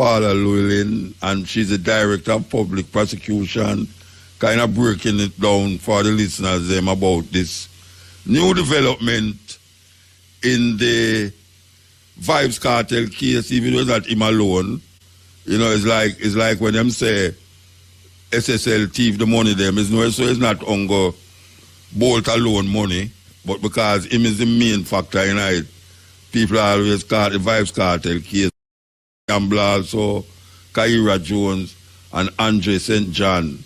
Paula Llewellyn, and she's the Director of Public Prosecution, kind of breaking it down for the listeners them about this new development in the Vybz kartel case, even though it's not him alone. You know, it's like when them say SSL thief the money them, so it's not Ungo Bolt alone money, but because him is the main factor in it. People always call the Vybz kartel case. Gambler also, Kaira Jones and Andre St. John.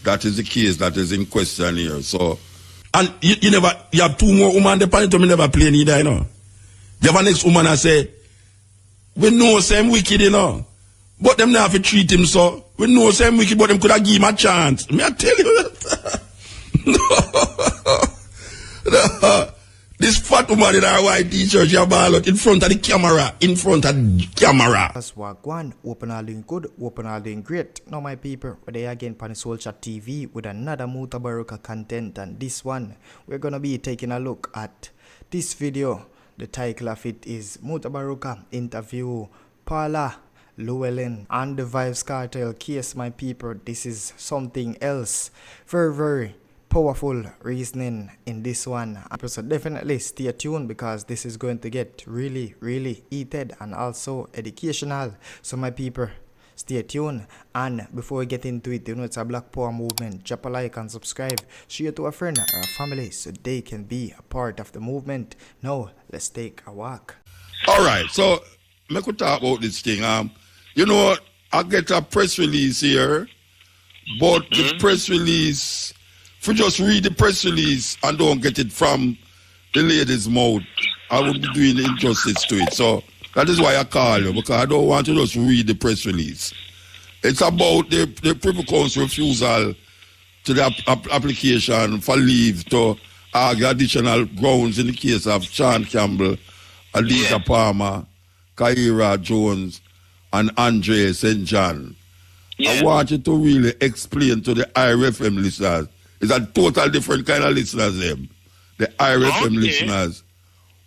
That is the case that is in question here. So, and you have two more women the panel to me never play neither, you know. You have a next woman I say, we know same wicked, you know. But them not have to treat him so. We know same wicked, but them could have give him a chance. Me I tell you. No. This fat woman in her white t-shirt, she have ball out in front of the camera. That's Wagwan, open all doing good, open all doing great. Now my people, we're there again on Soul Chat TV with another Mutabaruka content, and this one, we're gonna be taking a look at this video. The title of it is Mutabaruka Interview Paula, Llewellyn, and the Vybz kartel case, my people. This is something else. Very powerful reasoning in this one. So definitely stay tuned because this is going to get really heated and also educational. So my people, stay tuned. And before we get into it, you know it's a Black Power movement. Drop a like and subscribe. Share to a friend or a family so they can be a part of the movement. Now let's take a walk. All right, so me could talk about this thing. You know, I get a press release here, but the press release, if you just read the press release and don't get it from the lady's mouth, I would be doing injustice to it. So that is why I call you, because I don't want to just read the press release. It's about the Privy Council refusal to the application for leave to argue additional grounds in the case of Sean Campbell, Adisa Palmer, Kaira Jones, and Andre St. John. I want you to really explain to the IRFM listeners. It's a total different kind of listeners, them. The IRFM listeners.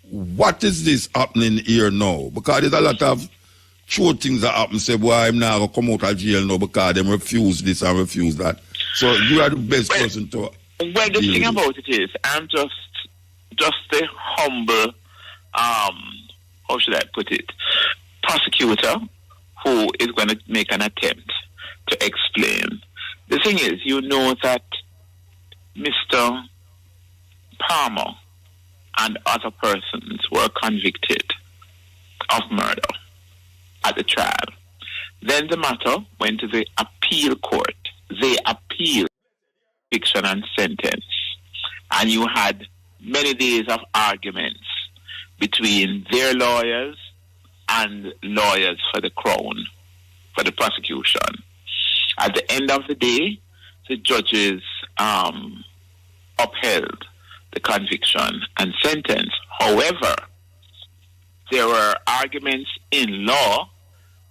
What is this happening here now? Because there's a lot of true things that happen. Say, boy, I'm not going to come out of jail now because they refuse this and refuse that. So you are the best person to... Well, the thing about it is, I'm just a humble, how should I put it, prosecutor who is going to make an attempt to explain. The thing is, you know that Mr. Palmer and other persons were convicted of murder at the trial. Then the matter went to the appeal court. They appealed conviction and sentence. And you had many days of arguments between their lawyers and lawyers for the Crown, for the prosecution. At the end of the day, the judges upheld the conviction and sentence. However, there were arguments in law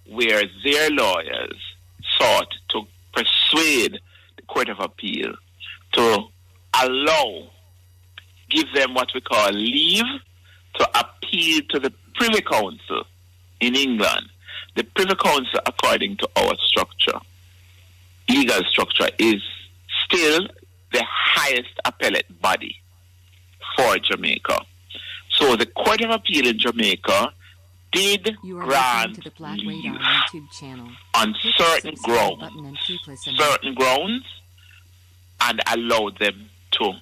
where their lawyers sought to persuade the Court of Appeal to give them what we call leave to appeal to the Privy Council in England. The Privy Council, according to our structure, legal structure, is still the highest appellate body for Jamaica. So the Court of Appeal in Jamaica did grant leave on certain grounds and allowed them to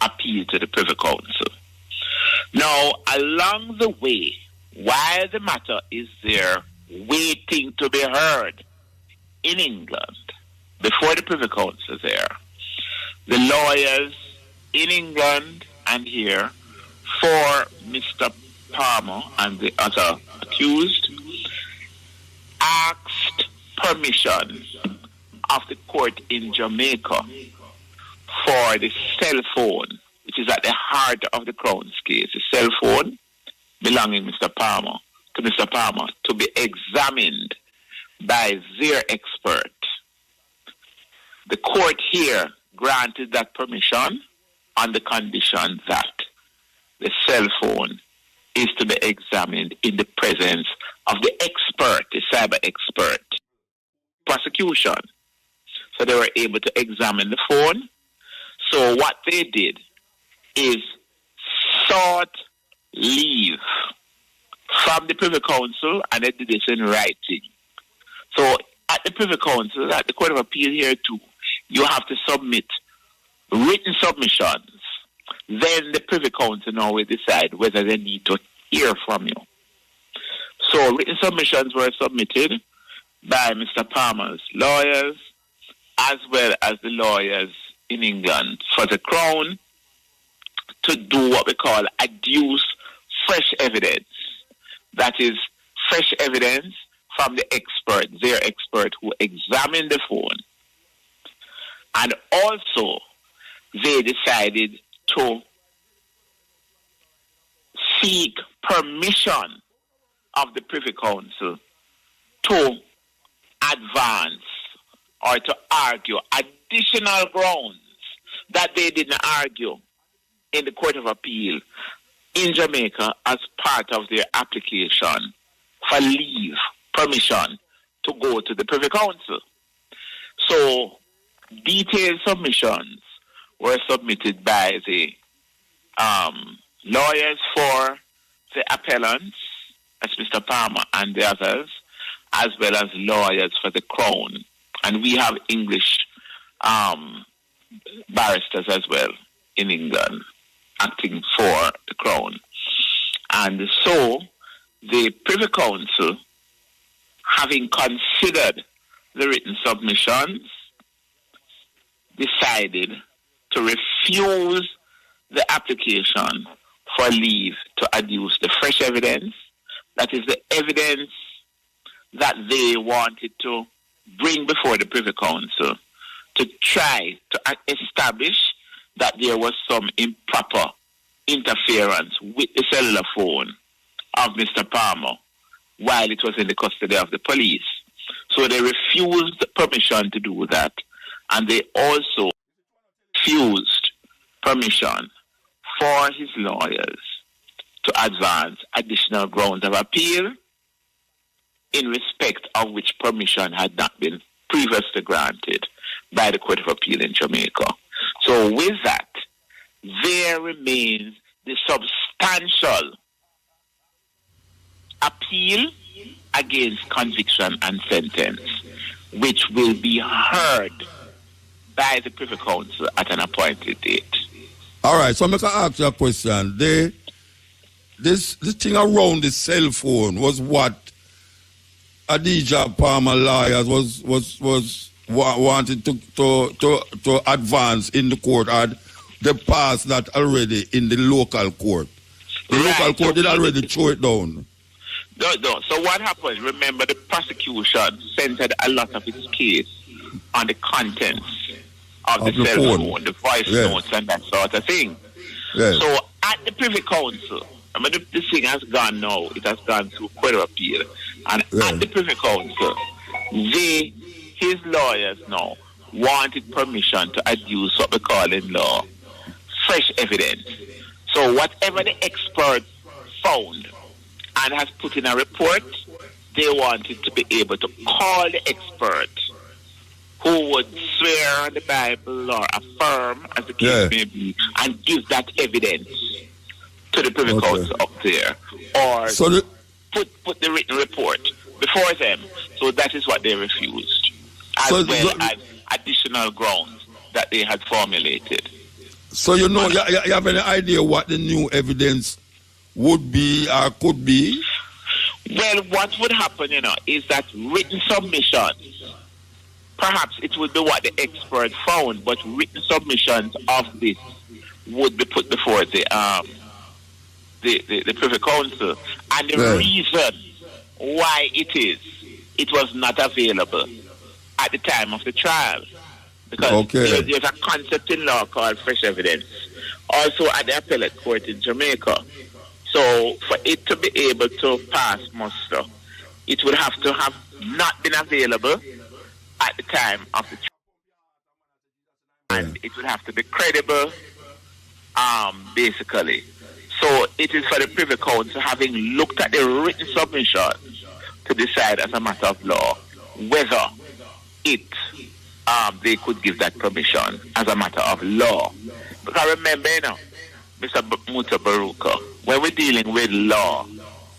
appeal to the Privy Council. Now, along the way, while the matter is there waiting to be heard in England, before the Privy Council is there, the lawyers in England and here for Mr. Palmer and the other accused asked permission of the court in Jamaica for the cell phone, which is at the heart of the Crown's case, the cell phone belonging to Mr. Palmer, to be examined by their expert. The court here granted that permission on the condition that the cell phone is to be examined in the presence of the expert, the cyber expert, prosecution. So they were able to examine the phone. So what they did is sought leave from the Privy Council, and they did this in writing. So at the Privy Council, at the Court of Appeal here too, you have to submit written submissions. Then the Privy Council now will decide whether they need to hear from you. So written submissions were submitted by Mr. Palmer's lawyers, as well as the lawyers in England for the Crown, to do what we call adduce fresh evidence. That is fresh evidence from the expert, their expert who examined the phone. And also, they decided to seek permission of the Privy Council to advance or to argue additional grounds that they didn't argue in the Court of Appeal in Jamaica as part of their application for leave, permission to go to the Privy Council. So detailed submissions were submitted by the lawyers for the appellants, as Mr. Palmer and the others, as well as lawyers for the Crown. And we have English barristers as well in England acting for the Crown. And so the Privy Council, having considered the written submissions, decided to refuse the application for leave to adduce the fresh evidence. That is the evidence that they wanted to bring before the Privy Council to try to establish that there was some improper interference with the cellular phone of Mr. Palmer while it was in the custody of the police. So they refused permission to do that, and they also refused permission for his lawyers to advance additional grounds of appeal, in respect of which permission had not been previously granted by the Court of Appeal in Jamaica. So with that, there remains the substantial appeal against conviction and sentence, which will be heard by the Privy Council at an appointed date. All right, so I can ask you a question. This thing around the cell phone was what Adidja Palmer lawyers was wanted to advance in the court, and they passed that already in the local court. The local court did already throw it down. No. So what happened? Remember, the prosecution centered a lot of its case on the contents of the cell phone, the voice notes, and that sort of thing. Yes. So at the Privy Council, I mean, this thing has gone now. It has gone through Court of Appeal. And at the Privy Council, his lawyers now wanted permission to adduce what we call in law fresh evidence. So whatever the expert found and has put in a report, they wanted to be able to call the expert who would swear on the Bible or affirm, as the case may be, and give that evidence to the Privy Council up there, or so put the written report before them. So that is what they refused, as well as additional grounds that they had formulated. So you have any idea what the new evidence would be or could be? Well, what would happen, is that written submissions, perhaps it would be what the expert found, but written submissions of this would be put before the Privy Council. And the reason why it was not available at the time of the trial. Because there's a concept in law called fresh evidence. Also at the appellate court in Jamaica. So for it to be able to pass muster, it would have to have not been available at the time of the trial. And it would have to be credible, basically. So it is for the Privy Council, having looked at the written submission, to decide as a matter of law whether they could give that permission as a matter of law. Because remember, Mr. Mutabaruka, when we're dealing with law,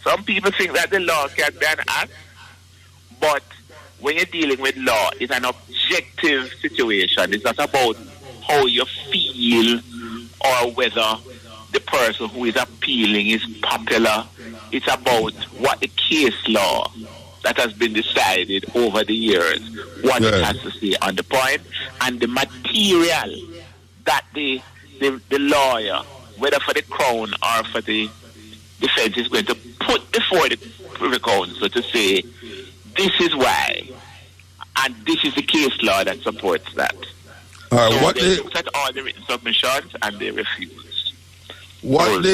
some people think that the law can be an act, but when you're dealing with law, it's an objective situation. It's not about how you feel or whether the person who is appealing is popular. It's about what the case law that has been decided over the years, what it has to say on the point, and the material that the lawyer, whether for the Crown or for the defense, is going to put before the Privy Council to say, this is why, and this is the case law that supports that. So they looked at all the written submissions and they refused those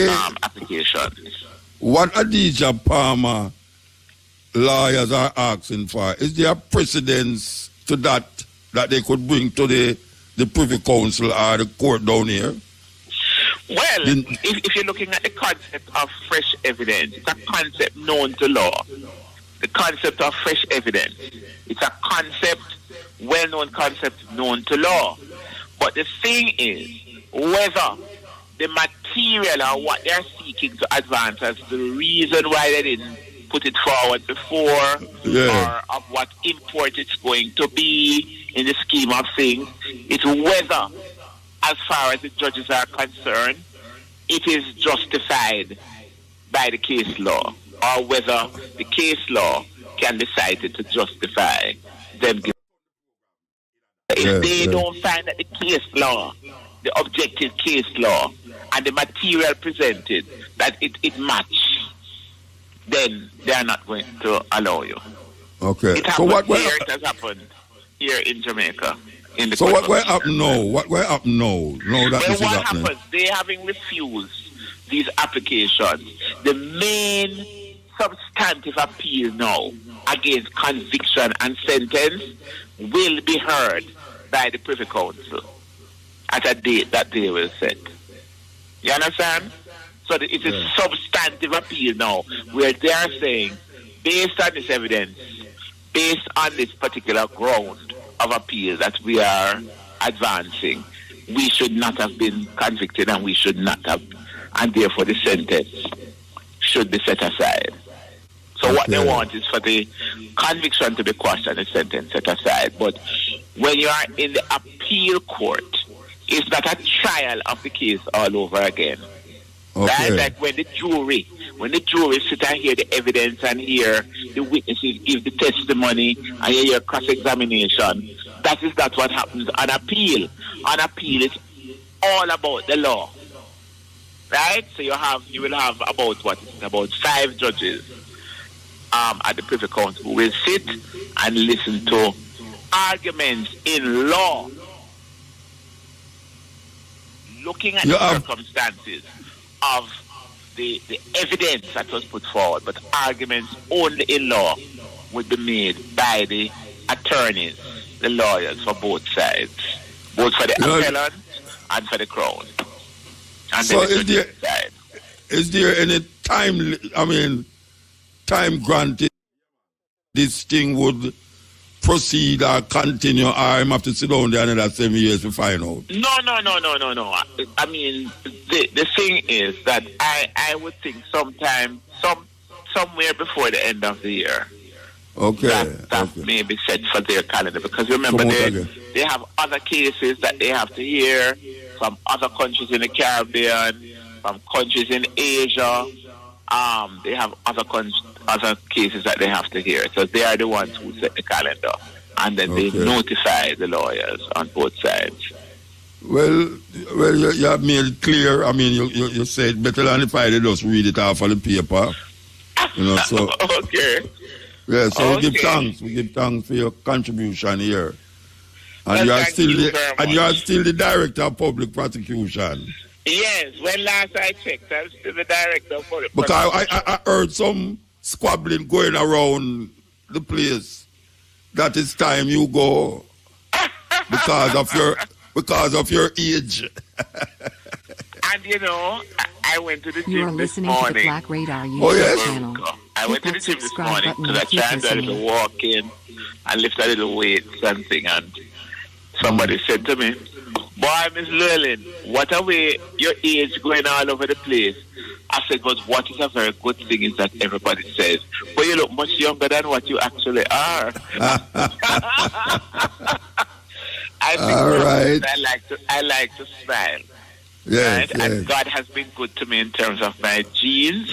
applications. What Adija Palmer lawyers are asking for, is there precedence to that they could bring to the Privy Council or the court down here? Well, if you're looking at the concept of fresh evidence, it's a concept known to law. The concept of fresh evidence, it's a concept, well-known concept known to law. But the thing is, whether the material or what they're seeking to advance as the reason why they didn't put it forward before, or of what import it's going to be in the scheme of things, it's whether, as far as the judges are concerned, it is justified by the case law, or whether the case law can be cited to justify them giving. If they don't find that the case law, the objective case law, and the material presented, that it match, then they are not going to allow you. Okay. It has happened here in Jamaica. So what will happen now? What will happen now? What happens? They having refused these applications. The main substantive appeal now against conviction and sentence will be heard by the Privy Council at a date that they will set. You understand? So it's a substantive appeal now, where they are saying, based on this evidence, based on this particular ground of appeal that we are advancing, we should not have been convicted, and we should not have, and therefore the sentence should be set aside. So what they want is for the conviction to be quashed and the sentence set aside. But when you are in the appeal court, it's not a trial of the case all over again. Right? Like when the jury sit and hear the evidence and hear the witnesses give the testimony and hear cross-examination, that is not what happens on appeal. On appeal, it's all about the law. Right? So you will have about 5 judges at the Privy Council who will sit and listen to arguments in law, looking at the circumstances of the evidence that was put forward, but arguments only in law would be made by the attorneys, the lawyers for both sides, both for the appellant and for the Crown. And so is there any time granted this thing would proceed or continue, or I'm have to sit down there another 7 years to find out? No. I mean, the thing is that I would think somewhere before the end of the year. That may be set for their calendar, because remember they have other cases that they have to hear from other countries in the Caribbean, from countries in Asia. They have other cases that they have to hear. So they are the ones who set the calendar, and then they notify the lawyers on both sides. Well, you have made it clear. I mean, you said better than if I just read it off of the paper. So okay. Yeah, so we give thanks for your contribution here. And you are still the director of public prosecution. Yes, when last I checked, I'm still the director of public prosecution. Because I heard some squabbling going around the place that it's time you go because of your age. And I went to the You are gym this listening to the morning. Black Radar YouTube Oh, yes? channel. I went to the Hit that gym this subscribe morning button because I and keep tried to do a listening. little walking and lift a little weight, something, and somebody said to me, "Boy, Miss Llewellyn, what a way your age going all over the place." I said, "But what is a very good thing is that everybody says, but you look much younger than what you actually are." I think All right. I like to smile. Yes, Right? And God has been good to me in terms of my genes.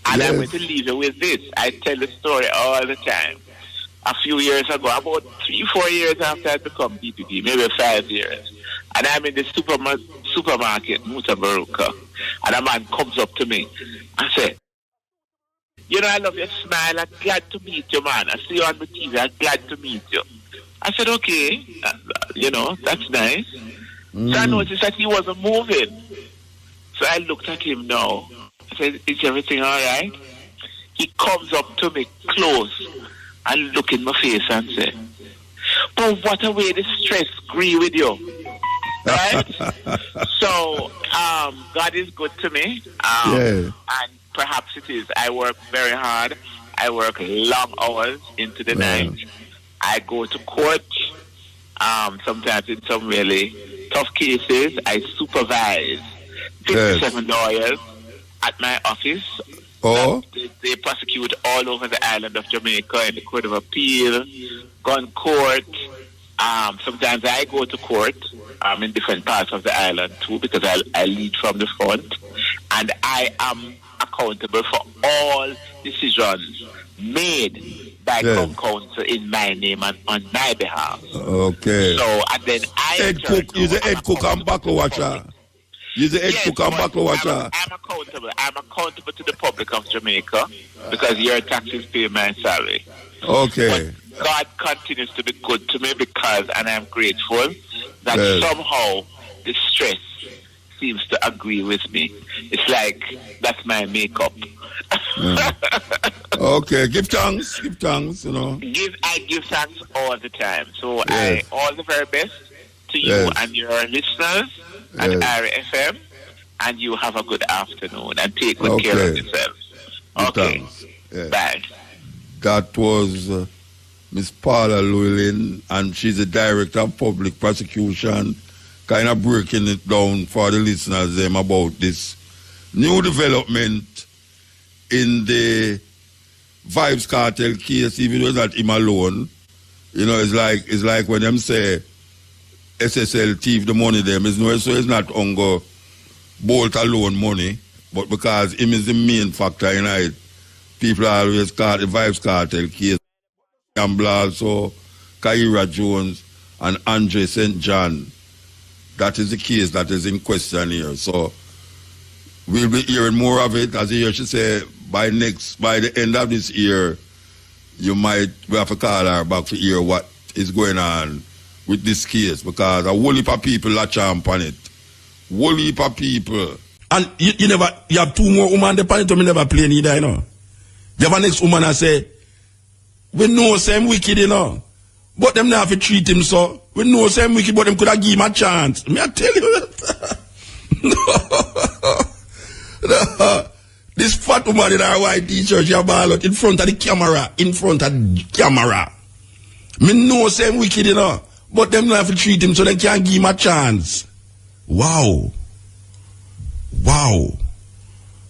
And I'm going to leave you with this. I tell the story all the time. A few years ago, about 3-4 years after I become DPP, maybe 5 years, and I'm in the supermarket, Mutabaruka, and a man comes up to me and says, "You know, I love your smile. I'm glad to meet you, man. I see you on the TV. I'm glad to meet you." I said, "Okay, that's nice." So I noticed that he wasn't moving. So I looked at him now. I said, "Is everything all right?" He comes up to me close and look in my face and say, "But what a way the stress agree with you." Right? So God is good to me. And perhaps it is. I work very hard. I work long hours into the night. I go to court. Sometimes in some really tough cases, I supervise 57 lawyers at my office. Oh. They prosecute all over the island of Jamaica in the Court of Appeal, gun court. Sometimes I go to court in different parts of the island too, because I lead from the front, and I am accountable for all decisions made by counsel in my name and on my behalf. Okay. So, and then Head cook, you're the head cook and buckle watcher. You're the head cook and buckle watcher. I'm accountable. I'm accountable to the public of Jamaica because your taxes pay my salary. Okay. But God continues to be good to me and I'm grateful that somehow the stress seems to agree with me. It's like that's my makeup. Okay, give thanks, you know. I give thanks all the time. So all the very best to you and your listeners at RFM, and you have a good afternoon and take good care of yourselves. Okay, bye. That was Miss Paula Llewellyn, and she's a director of public prosecution, kind of breaking it down for the listeners about this new development in the Vybz cartel case, even though it's not him alone. You know, it's like when them say SSL thief the money them, so it's not Ungo Bolt alone money, but because him is the main factor in it. People always call the Vybz cartel case. Gambler also, Kaira Jones and Andre St. John. That is the case that is in question here. So we'll be hearing more of it. As you should say, by the end of this year, we have to call her back to hear what is going on with this case, because a whole heap of people are champion it. Whole heap of people. And you have two more women the panel to me never play neither, you know. You have a next woman that say, we know same wicked, you know. But them not have to treat him so. We know same wicked, but them could have give him a chance. Me I tell you. No. This fat woman in our white t-shirt, she ball out in front of the camera. Me know same wicked, you know. But them not have to treat him so they can't give him a chance. Wow.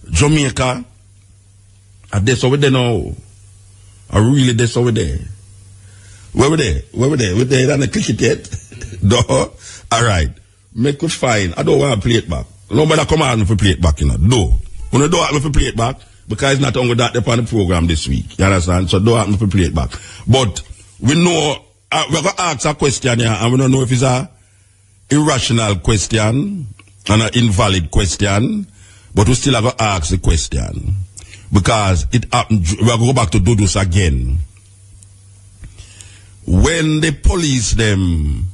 Jamaica. That's over there now. I really that's over there. Where we there? We're there on the cricket yet? No. Alright. Make it fine. I don't want to play it back. Nobody come out and play it back, you know. No. When you don't want me to play it back, because it's not only that upon the program this week. You understand? So don't want me to play it back. But we know, we're going to ask a question here, and we don't know if it's a irrational question and an invalid question, but we still have to ask the question. Because it happened, we're going to go back to Dudus again. When the police them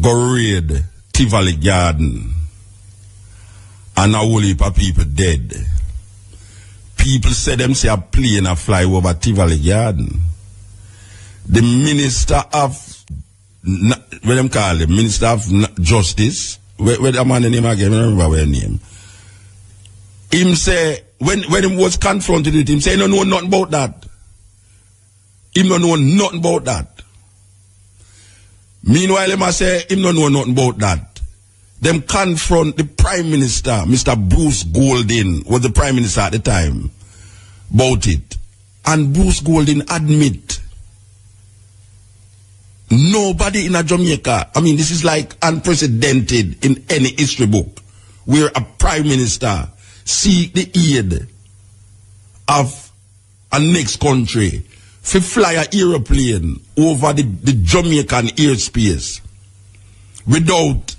go raid Tivoli Garden and a whole heap of people dead, people say them say a plane a fly over Tivoli Garden. The Minister of, what them call it, Minister of Justice, where the man name again, I don't remember her name. him say, when he was confronted with him, say, no know nothing about that. Him don't know nothing about that. Meanwhile, him say, him don't know nothing about that. Them confront the Prime Minister, Mr. Bruce Golding, was the Prime Minister at the time, about it. And Bruce Golding admit, nobody in a Jamaica, I mean, this is like unprecedented in any history book, where a Prime Minister seek the aid of a next country to fly an aeroplane over the Jamaican airspace without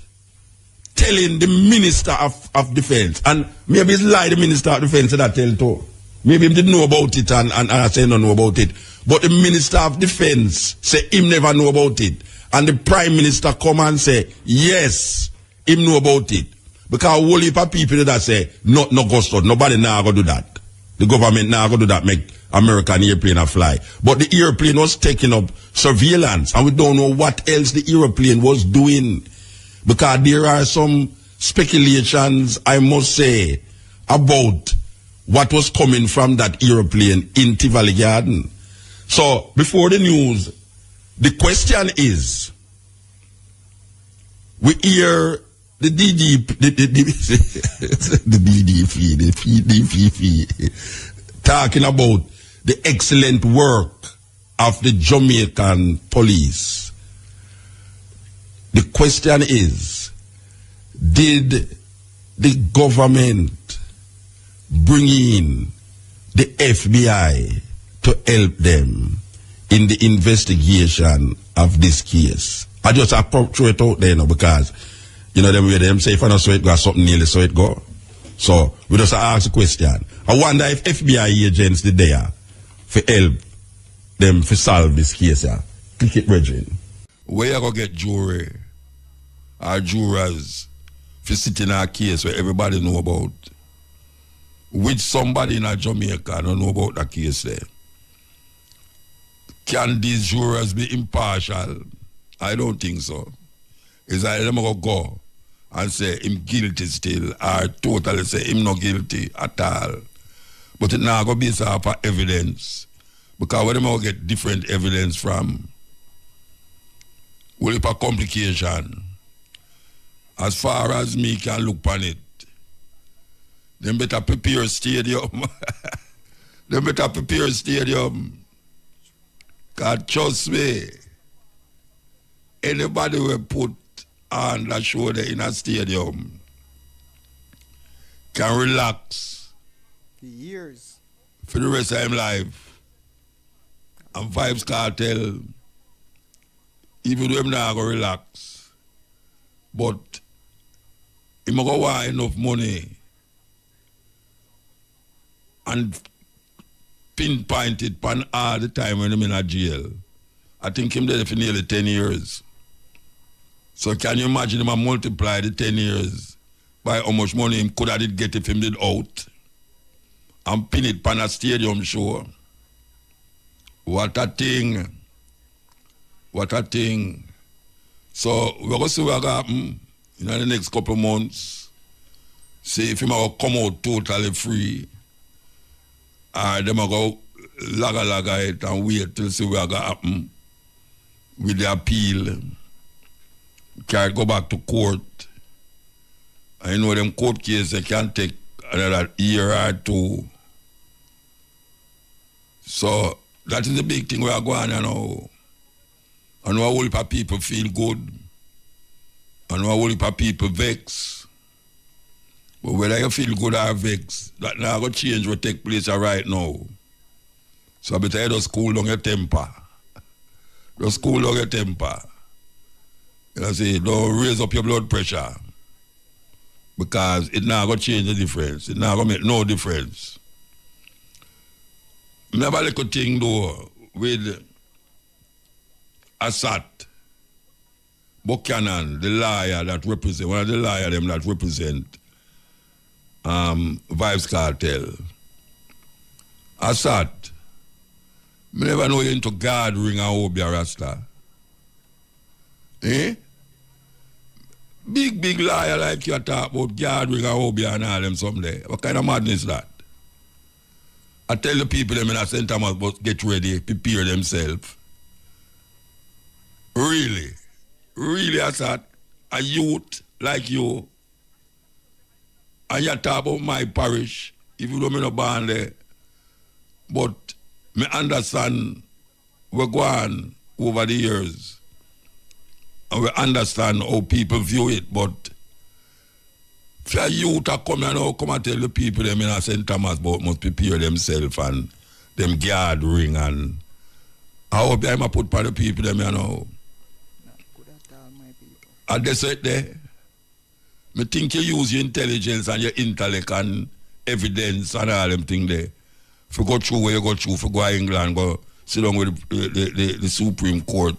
telling the Minister of Defense. And maybe it's lie the Minister of Defense that tell too. Maybe he didn't know about it and I say no know about it. But the Minister of Defense say him never know about it. And the Prime Minister come and say, yes, him know about it. Because a whole heap of people that say, no ghost, nobody now go do that. The government now go do that, make American airplane a fly. But the airplane was taking up surveillance, and we don't know what else the airplane was doing. Because there are some speculations, I must say, about what was coming from that airplane in Tivoli Garden. So, before the news, the question is, we hear the DDP talking about the excellent work of the Jamaican police. The question is, did the government bring in the FBI to help them in the investigation of this case? I just throw it out there now because, you know, them say if I don't so it go, something nearly so it go. So, we just ask the question. I wonder if FBI agents did there for help them to solve this case. Click it, Reggie. Where you going to get jury or jurors for sitting in a case where everybody know about? Which somebody in a Jamaica don't know about the case there? Can these jurors be impartial? I don't think so. Is that them go and say him guilty still, or totally say him not guilty at all. But it now go based off of evidence. Because where them get different evidence from, will it a complication? As far as me can look upon it, them better prepare stadium. Them better prepare stadium. God trust me. Anybody will put on the shoulder in a stadium can relax For years. for the rest of his life. And Vybz Kartel, even though him not go relax, but he go want enough money and pinpoint it pan all the time when him in a jail. I think him there for nearly 10 years. So can you imagine him a multiply the 10 years by how much money him could have get if him did out and pin it pan a stadium show? What a thing. What a thing. So we're going to see what happen in the next couple of months. See if him will come out totally free. Or them will go laga it and wait till see what happen with the appeal. Can't go back to court. I know them court cases can take another year or two. So that is the big thing we are going on now. I know a whole heap of people feel good. I know a whole heap of people vex. But whether you feel good or vex, that now going to change what take place right now. So I better just cool down your temper. Just cool down your temper. You know, say, don't raise up your blood pressure. Because it not going to change the difference. It not going to make no difference. Never like a thing though with Assad Buchanan, the liar that represent, one of the liar them that represent Vybz Kartel. Assad, me never know you into God ring and Obia Rasta. Eh? Big liar like you talk about gathering and Obia and all them someday. What kind of madness that? I tell the people them in a St. Thomas but get ready, prepare themselves. Really, I said, a youth like you, and you talk about my parish, if you don't mean no born there, but me understand we go on over the years. And we understand how people view it, but if a youth are coming now, come and tell the people them in a St. Thomas but must prepare themselves and them gathering and I hope I put by the people them, you know. And they said there, I think you use your intelligence and your intellect and evidence and all them things there. If you go through where you go through, if you go to England, go sit down with the Supreme Court.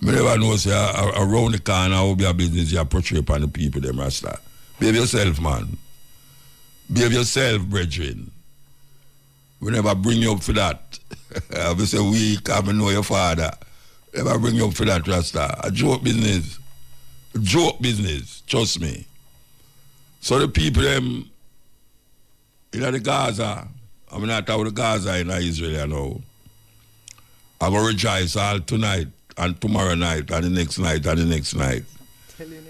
I never know, say, around the corner, how be a business you portray upon the people, them Rasta. Behave yourself, man. Behave yourself, brethren. We never bring you up for that. I will say, we come and know your father. Never bring you up for that, Rasta. A joke business. Joke business, trust me. So the people, them, in the Gaza, I'm not talking about Gaza in Israel, you know. I'm going to rejoice all tonight and tomorrow night and the next night and the next night. Telling you.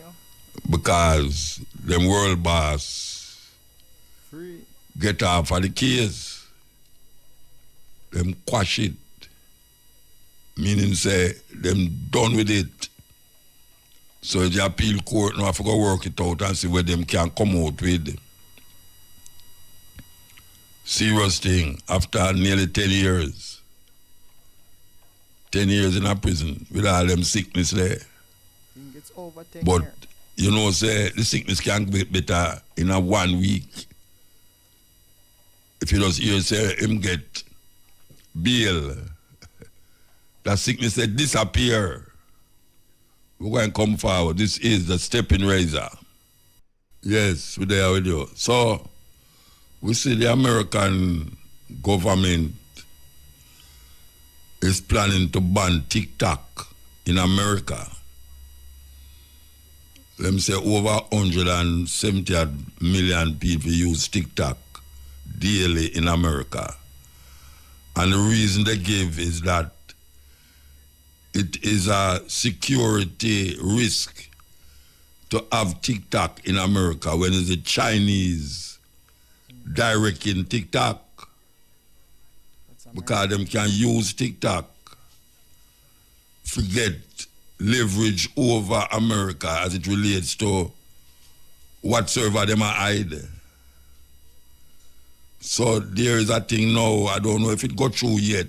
Because them world boss Free. get off of the case. Them quash it. Meaning say, them done with it. So the appeal court now have to go work it out and see where them can come out with. Serious thing. After nearly 10 years. 10 years in a prison with all them sickness there. It's over 10 but years. you know, say the sickness can get better in a 1 week. If you just hear say him get bail, that sickness say disappear. We're going to come forward. This is the stepping razor. Yes, we're there with you. So we see the American government is planning to ban TikTok in America. Let me say over 170 million people use TikTok daily in America. And the reason they give is that it is a security risk to have TikTok in America when it's the Chinese directing TikTok. Because them can use TikTok to get leverage over America as it relates to whatsoever them are hide. So there is a thing now, I don't know if it got through yet,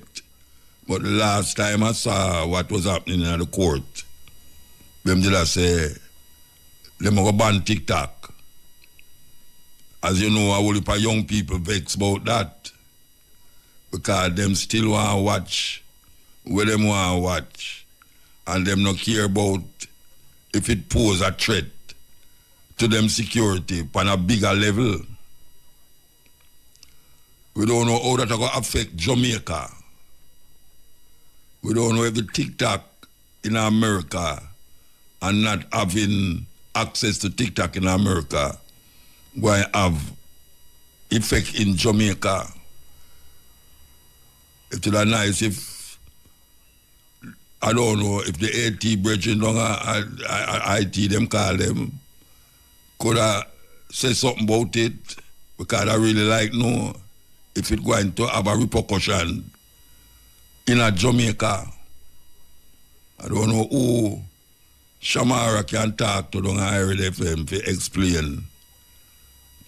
but the last time I saw what was happening in the court, them did I say, them go ban TikTok. As you know, a whole heap of young people vex about that. Because them still want to watch where them want to watch. And them not care about if it poses a threat to them security on a bigger level. We don't know how that will affect Jamaica. We don't know if the TikTok in America and not having access to TikTok in America will have effect in Jamaica. It would be nice if, I don't know, if the AT brethren, IT them call them, could have said something about it, because I really like know if it's going to have a repercussion in a Jamaica. I don't know who Shamara can talk to on Ired FM to explain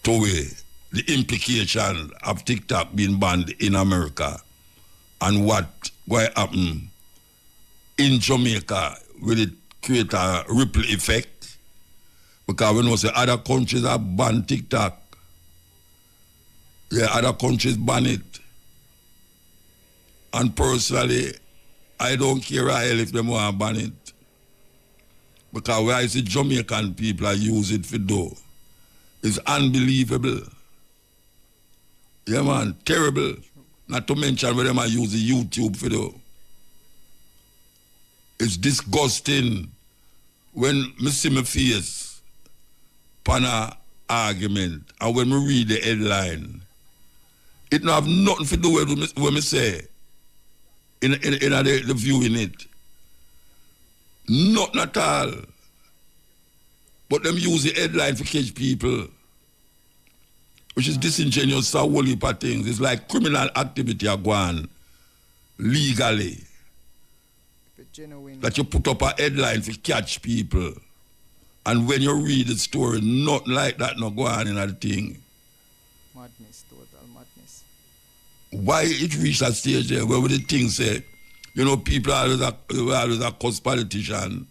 to me the implication of TikTok being banned in America and what will happen in Jamaica. Will it create a ripple effect? Because we know say other countries have banned TikTok. Yeah, other countries ban it. And personally, I don't care a hell if they want to ban it. Because where I see Jamaican people are use it for do, it's unbelievable. Yeah, man, terrible. Not to mention where them are use the YouTube for do. It's disgusting when me see my face pan a argument, and when me read the headline, it don't have nothing to do with what me say in the view in it. Nothing at all. But them use the headline to catch people, which is disingenuous, so whole heap of things. It's like criminal activity are going legally. That you put up a headline to catch people. And when you read the story, nothing like that not go on in that thing. Madness, total madness. Why it reached that stage there where the thing say, you know, people always accuse politician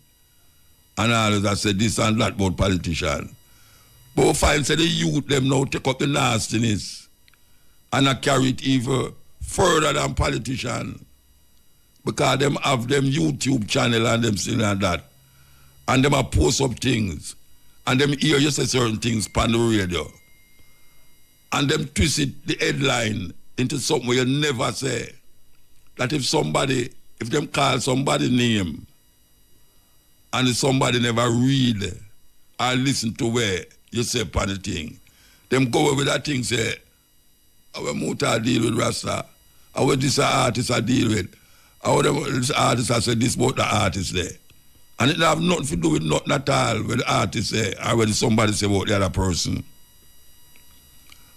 and always say this and that about politician. But we find say the youth them now take up the nastiness and I carry it even further than politician. Because them have them YouTube channel and them thing like that. And them a post up things. And them hear you say certain things on the radio. And them twist it, the headline, into something where you never say. That if them call somebody name, and if somebody never read or listen to where you say upon the thing, them go over that thing say, our muta deal with Rasta, our this artist I deal with, our this artist I say this about the artist there. And it have nothing to do with nothing at all when the artist say or when somebody say about the other person.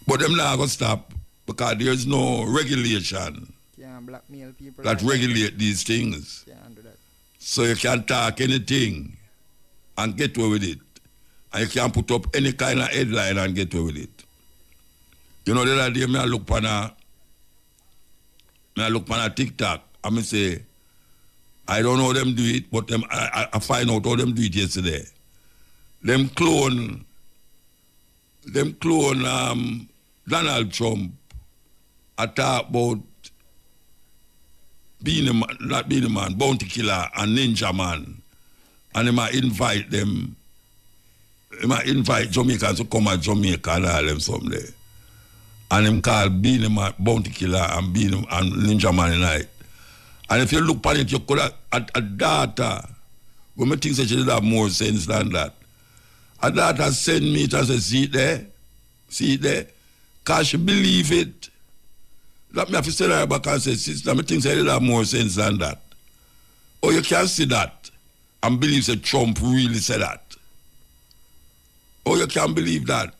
But them not gonna stop because there's no regulation Blackmail people that regulate these things. Can't do that. So you can talk anything and get away with it. And you can put up any kind of headline and get away with it. You know, the other day I look on a TikTok and I say, I don't know how them do it, but them I find out how them do it yesterday. Them clone Donald Trump. I talk about being a man, not being a man, bounty killer and ninja man. And they might invite them, they might invite Jamaicans to come at Jamaica and all them someday. And them call being a man, bounty killer and being and ninja man tonight. And if you look at it, you could have a daughter, when I think she should have more sense than that. A daughter send me to say, see it there, because she believe it. Let me have to say that back and say, sister, I think she have more sense than that. Oh, you can see that and believe that Trump really said that. Oh, you can believe that.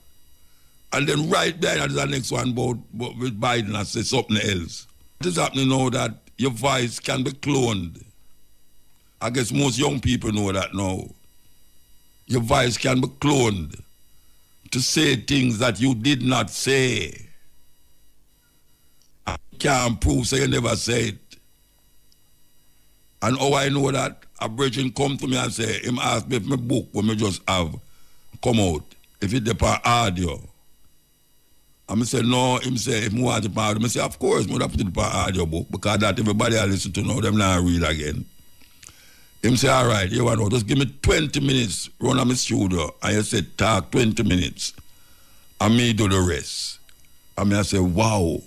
And then right there, there's the next one about with Biden and say something else. It is happening now that your voice can be cloned. I guess most young people know that now. Your voice can be cloned to say things that you did not say. I can't prove so you never said it. And how I know that, a brethren come to me and say, him ask me if my book when me just have come out, if it's the audio. And I say, no, him say, if I want it audio, I say, of course, I put it audio book, because that everybody I listen to now, them not read again. Him say, all right, you know, just give me 20 minutes, run on my studio, and you say, talk 20 minutes, and me do the rest. And I say, wow,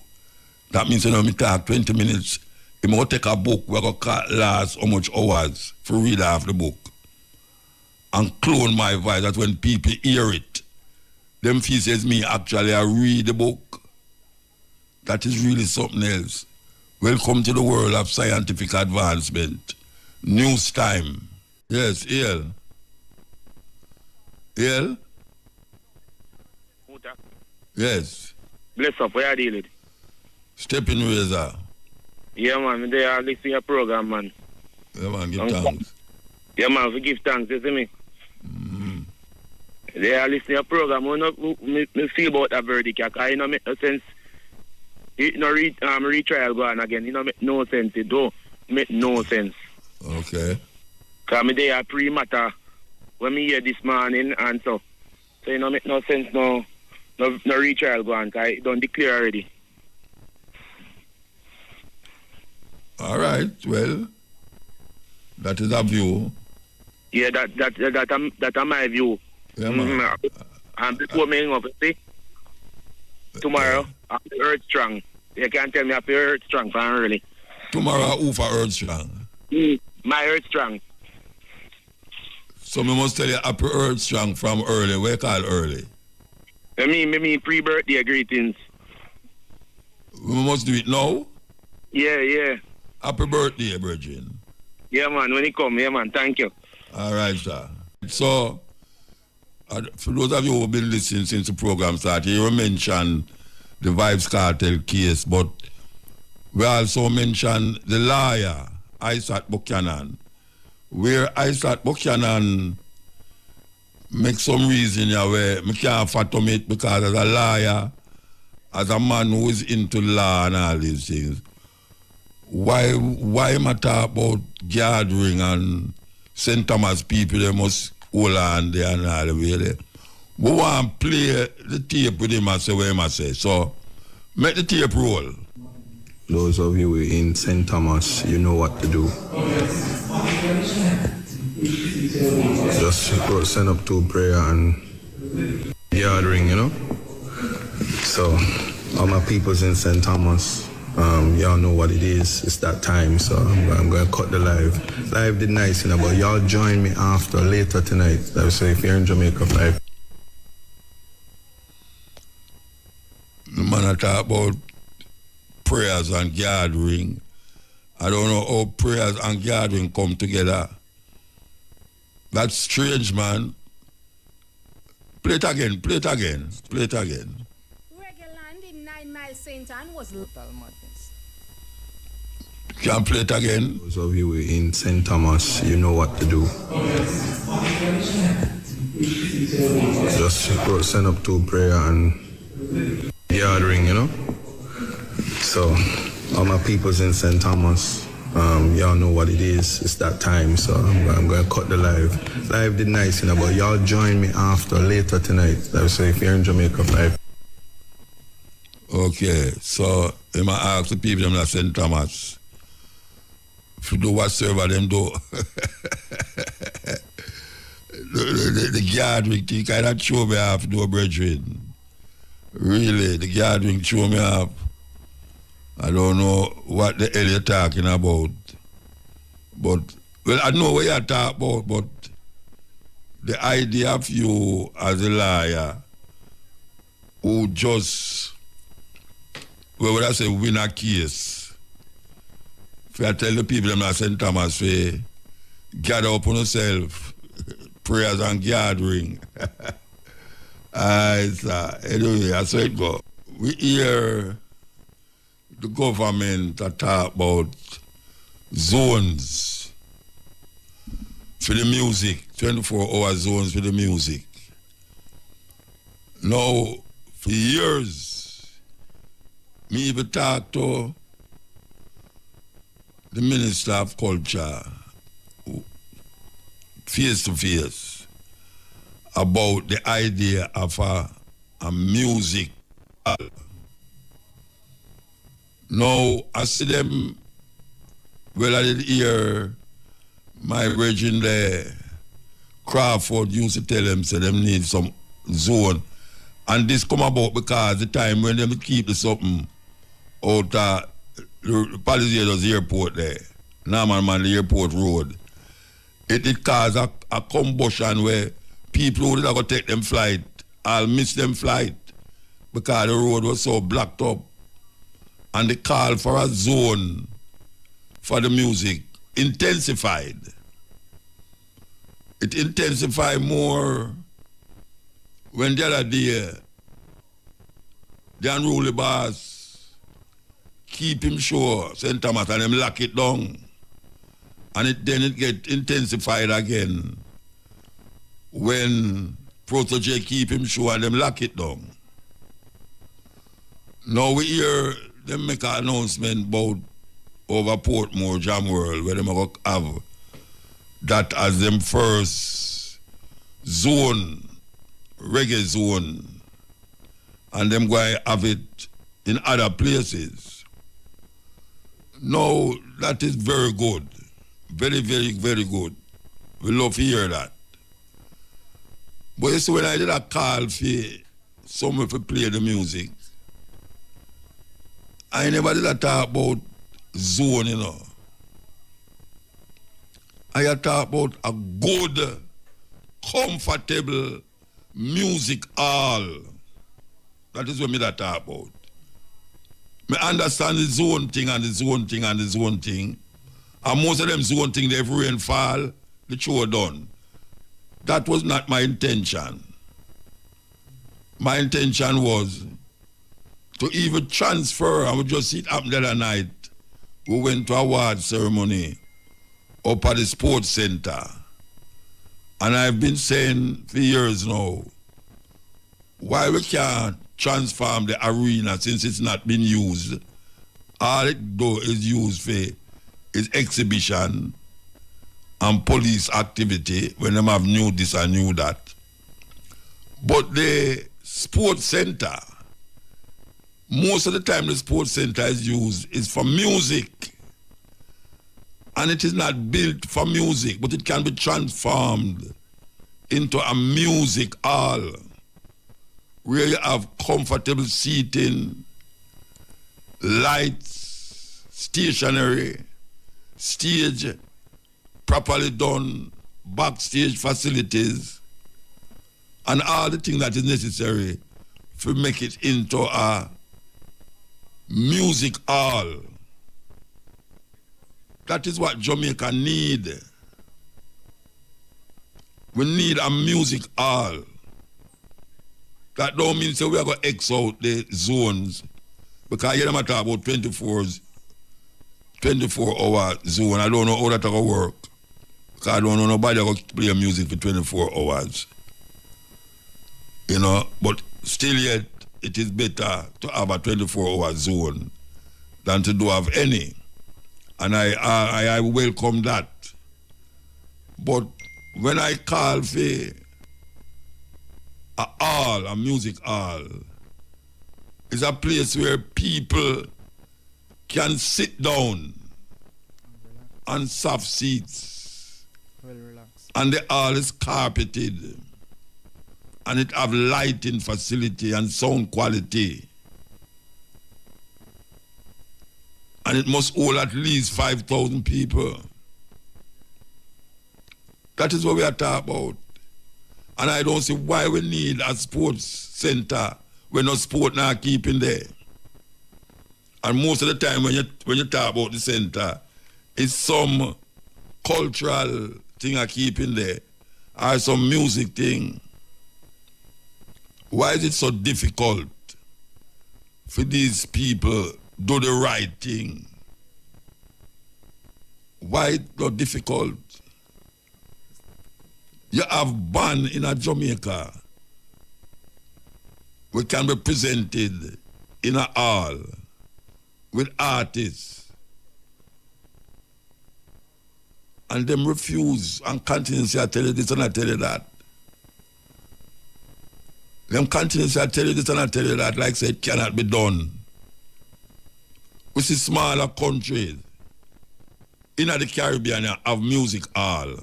that means, you know, me talk 20 minutes, I'm going to take a book, we're going to last how much hours for read half the book, and clone my voice, that when people hear it, them feel says me actually I read the book. That is really something else. Welcome to the world of scientific advancement. News time. Yes, El. El? Muta. Yes. Bless up, where are you dealing? Stepping razor. Yeah, man, they are listening to your program, man. Yeah, man, give thanks. Yeah, man, we give thanks, you see me? Mm-hmm. They are listening to your program. Me feel about that verdict, because it don't make no sense. It no retrial go on again. It don't make no sense. It don't make no sense. Okay. Because me there pre-matter when me hear this morning and so it don't make no sense no retrial go on, because it don't declare already. All right, well, that is a view. Yeah, that's my view. Yeah, man. And before me hang up, see, tomorrow, I'm Earth Strong. You can't tell me I'm Earth Strong for early. Tomorrow, who for Earth Strong? My Earth Strong. So we must tell you happy Earth Strong from early. Where call early? I mean pre-birthday greetings. We must do it now? Yeah. Happy birthday, Virgin. Yeah, man, when it come, yeah, man, thank you. All right, sir. So, for those of you who have been listening since the program started, you mentioned the Vybz Kartel case, but we also mentioned the lawyer, Isaac Buchanan, where Isaac Buchanan make some reason here where I can't fathom it because as a lawyer, as a man who is into law and all these things, why am I talk about gathering and St. Thomas people, they must hold on there and all the way there. We want to play the tape with him and say what he say. So, make the tape roll. Those of you in St. Thomas, you know what to do. Just send up to prayer and gathering, you know. So, all my peoples in St. Thomas, y'all know what it is. It's that time, so I'm going to cut the live. Live did nice, you know, but y'all join me later tonight. So if you're in Jamaica, 5. The man I talk about prayers and gathering. I don't know how prayers and gathering come together. That's strange, man. Play it again. Regular in 9 Mile St. Anne was total madness. Can play it again? Those of you in St. Thomas, you know what to do. Just send up to prayer and gathering, you know. So, all my peoples in St. Thomas, y'all know what it is. It's that time, so I'm going to cut the live. Live did nice, you know, but y'all join me later tonight. So if you're in Jamaica, 5. Okay, so I might ask the people in St. Thomas to do whatsoever them do. the gathering thing kind of show me off, do, brethren. Really, the gathering show me off. I don't know what the hell you're talking about. But, well, I know what you're talking about, but the idea of you as a liar who just, well, what I say, win a case. If I tell the people in St. Thomas, say, gather up on yourself, prayers and gathering. Anyway, that's how it go. We hear the government talk about zones for the music, 24-hour zones for the music. Now, for years, me even talk to the Minister of Culture face to face about the idea of a music. Now, I see them, well, I did hear my virgin there, Crawford used to tell them, say them need some zone. And this come about because the time when them keep the something out the Palisades airport there, Norman the airport road, it caused a combustion where people who did not go take them flight, I'll miss them flight because the road was so blocked up. And the call for a zone for the music intensified. It intensified more when the other day, the unruly boss keep him sure, St. Thomas, and them lock it down. And then it get intensified again when Protege keep him sure and them lock it down. Now we hear them make an announcement about over Portmore, Jam World, where they going to have that as them first zone, reggae zone, and them going to have it in other places. No, that is very good. Very, very, very good. We love to hear that. But you see, when I did a call for someone to play the music, I never did a talk about zone, you know. I talk about a good comfortable music hall. That is what me that talk about. Me understand the zone thing and the zone thing and the zone thing. And most of them zone thing, they rain fall, the show done. That was not my intention. My intention was to even transfer. I would just sit up the other night. We went to a award ceremony up at the sports center. And I've been saying for years now, why we can't transform the arena since it's not been used. All it do is used for is exhibition and police activity when them have new this and new that. But the sports center, most of the time the sports center is used is for music. And it is not built for music, but it can be transformed into a music hall where you have comfortable seating, lights, stationery, stage, properly done, backstage facilities, and all the things that is necessary to make it into a music hall. That is what Jamaica need. We need a music hall. That don't mean so we are going to X out the zones. Because you don't talk about 24-hour zone. I don't know how that's going to work. Because I don't know nobody going to play music for 24 hours. You know, but still yet, it is better to have a 24-hour zone than to do have any. And I welcome that. But when I call for a hall, a music hall, it's a place where people can sit down on soft seats. Well relaxed. And the hall is carpeted. And it have lighting facility and sound quality. And it must hold at least 5,000 people. That is what we are talking about. And I don't see why we need a sports center when no sport now keeping there. And most of the time when you talk about the center, it's some cultural thing I keeping there, or some music thing. Why is it so difficult for these people do the right thing? Why it's not difficult? You have band in a Jamaica. We can be presented in a hall with artists. And them refuse and continue to say, I tell you this and I tell you that. Them continue to say, I tell you this and I tell you that, like I said, it cannot be done. We see smaller countries in the Caribbean have music hall.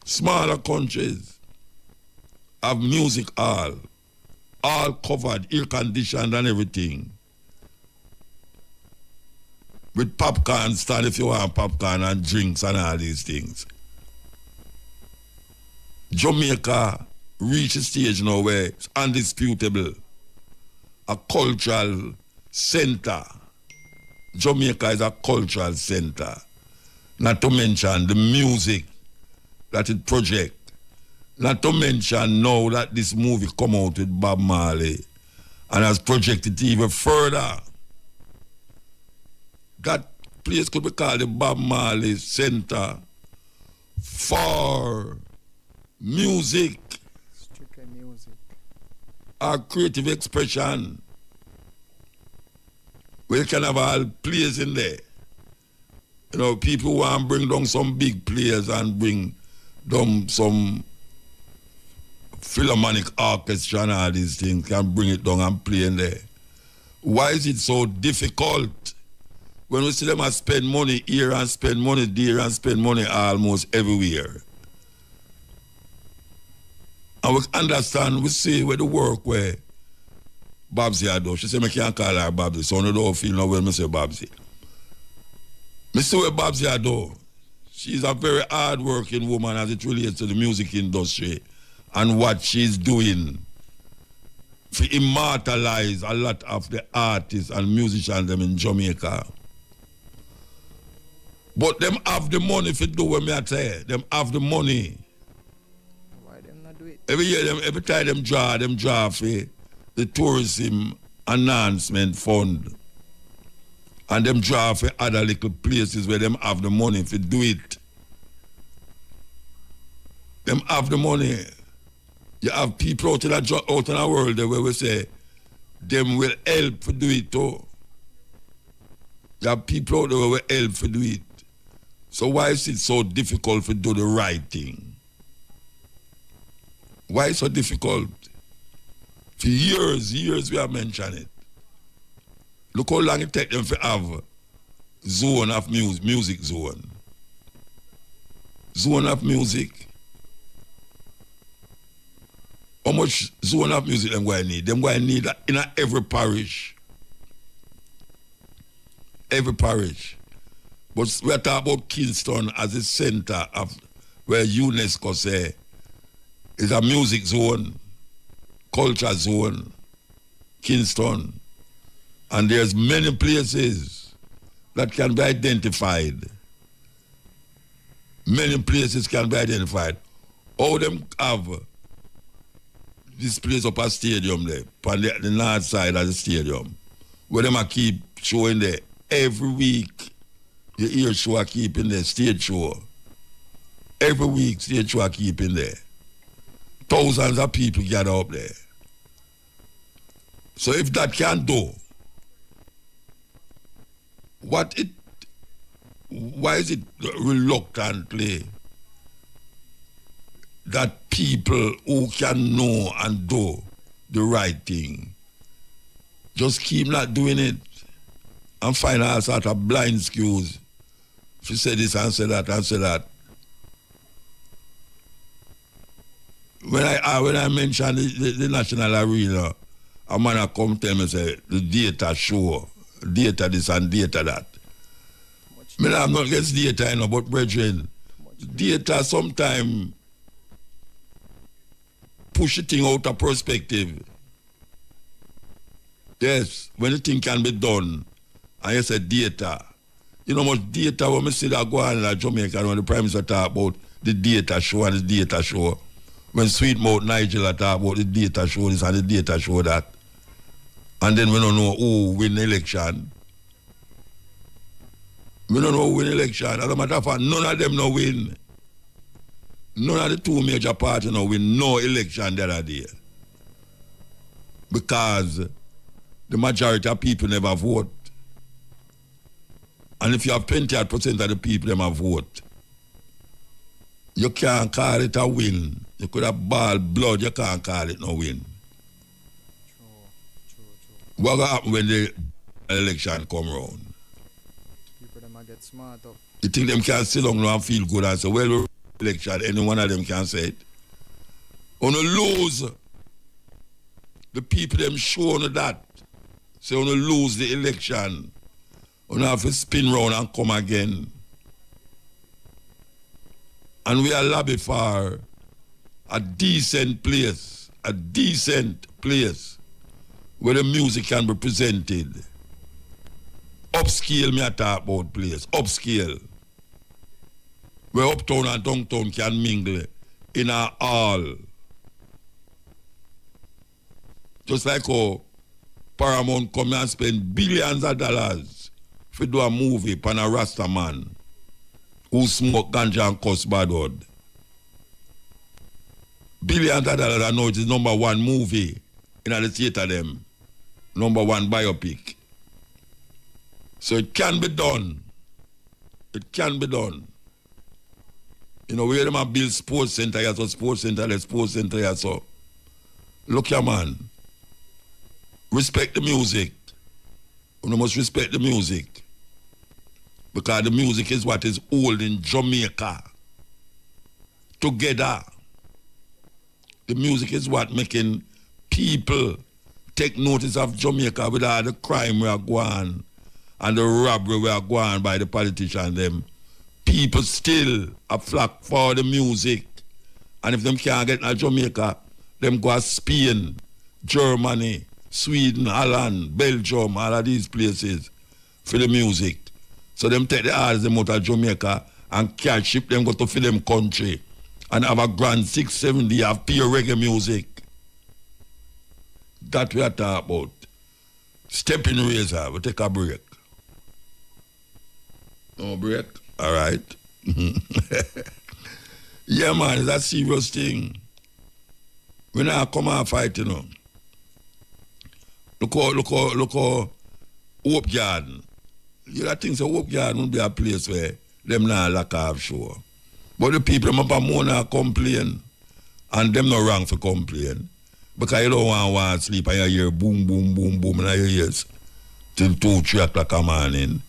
Smaller countries have music hall, all covered, air conditioned and everything. With popcorn stand if you want popcorn and drinks and all these things. Jamaica reached a stage now where it's undisputable. A cultural center. Jamaica is a cultural center. Not to mention the music that it project. Not to mention now that this movie come out with Bob Marley and has projected even further. That place could be called the Bob Marley Center for music. Strictly music. Or creative expression. We can have all players in there. You know, people want to bring down some big players and bring down some philharmonic orchestra and all these things, can bring it down and play in there. Why is it so difficult when we see them spend money here and spend money there and spend money almost everywhere? And we understand, we see where the work where Babsy had done. She said, I can't call her Babsy, so I don't feel no well, I say Babsy. I see where Babsy had done. She's a very hard-working woman as it relates to the music industry and what she's doing to immortalize a lot of the artists and musicians them in Jamaica. But them have the money to do what me I say. Them have the money. Why them not do it? Every year, every time them draw for the tourism enhancement fund. And them draw for other little places where them have the money to do it. Them have the money. You have people out in the world where we say, them will help to do it too. You have people out there where will help to do it. So why is it so difficult to do the right thing? Why is it so difficult? For years we have mentioned it. Look how long it takes them to have zone of music zone. Zone of music. How much zone of music them going to need? Them going to need that in every parish. Every parish. But we're talking about Kingston as a center of where UNESCO say is a music zone, culture zone, Kingston. And there's many places that can be identified. Many places can be identified. All them have this place up a stadium there, on the north side of the stadium, where them a keep showing there every week. You hear show a keep in there, stage show. Every week, stage show a keep in there. Thousands of people gather up there. So if that can do, why is it reluctantly that people who can know and do the right thing just keep not doing it and find all sort of blind excuse? She said this and said that and said that. When I mentioned the national arena, a man come tell me say the data show, data this and data that. I'm not against data, you know, but brethren, data sometimes push the thing out of perspective. Yes, when the thing can be done, and you say data. You know much data when we see that go on in Jamaica when the Prime Minister talk about the data show and the data show. When Sweetmouth Nigel talk about the data show this and the data show that. And then we don't know who win the election. We don't know who win the election. As a matter of fact, none of them no win. None of the two major parties no win no election the other day. Because the majority of people never vote. And if you have 28% of the people them have vote, you can't call it a win. You could have ball blood, you can't call it no win. True. What will happen when the election come around? People them a get smart up. You think them can sit down now and feel good and say, well, election, any one of them can say it. On a lose, the people them show on that. Say on a lose the election. On have to spin round and come again. And we are lobby for a decent place where the music can be presented. Upscale, me I talk about place, upscale. Where uptown and downtown can mingle in a hall. Just like how Paramount come and spend billions of dollars to do a movie upon a Rasta man who smoke ganja and cuss bad word. Billions of dollars, I know it is number one movie in the theater them. Number one biopic. So it can be done. It can be done. You know, where them build sports center here, so sports center here, so. Look here, man. Respect the music. You must respect the music. Because the music is what is holding Jamaica together. The music is what making people take notice of Jamaica with all the crime we are going and the robbery we are going by the politicians them. people still a flock for the music. And if them can't get in Jamaica, them go to Spain, Germany, Sweden, Holland, Belgium, all of these places for the music. So them take the artists them out of Jamaica and can't ship them go to film country and have a grand 6-7 day of pure reggae music. That we are talking about. Stepping razor, we take a break. No break? All right. Yeah, man, it's a serious thing. When I come and fight, you know. Look how Hope Garden. You know, think so Hope Garden would be a place where them not lack of show. But the people them up more not complain. And them not wrong for complain. Because you don't want to sleep and you hear boom, boom, boom, boom in your ears till 2, 3 o'clock in the morning.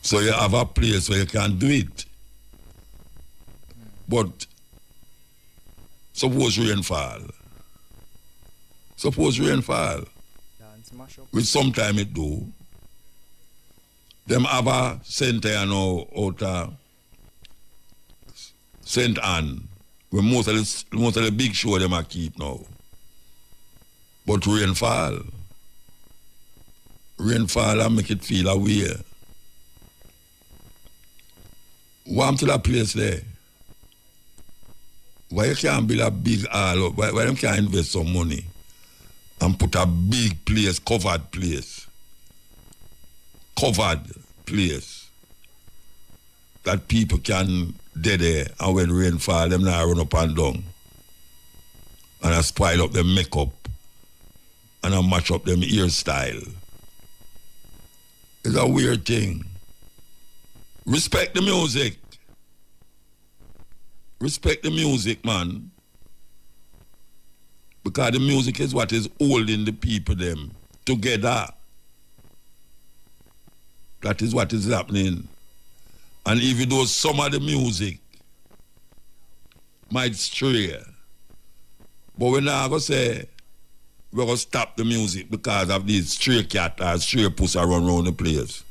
So you have a place where you can do it. But suppose rain fall. Suppose rain fall. Which sometime it do. Them have a center now out of St. Anne, where most of the big show them are keep now. But rainfall and make it feel away. Warm to that place there. Why you can't build a big hall? Why them can't invest some money and put a big place, covered place that people can dead there, and when rain fall, them now run up and down and I spoil up them makeup and I match up them hairstyle. It's a weird thing. Respect the music. Respect the music, man. Because the music is what is holding the people them together. That is what is happening. And even though some of the music might stray, but we're not going to say we're going to stop the music because of these stray cat or stray pussy around the place.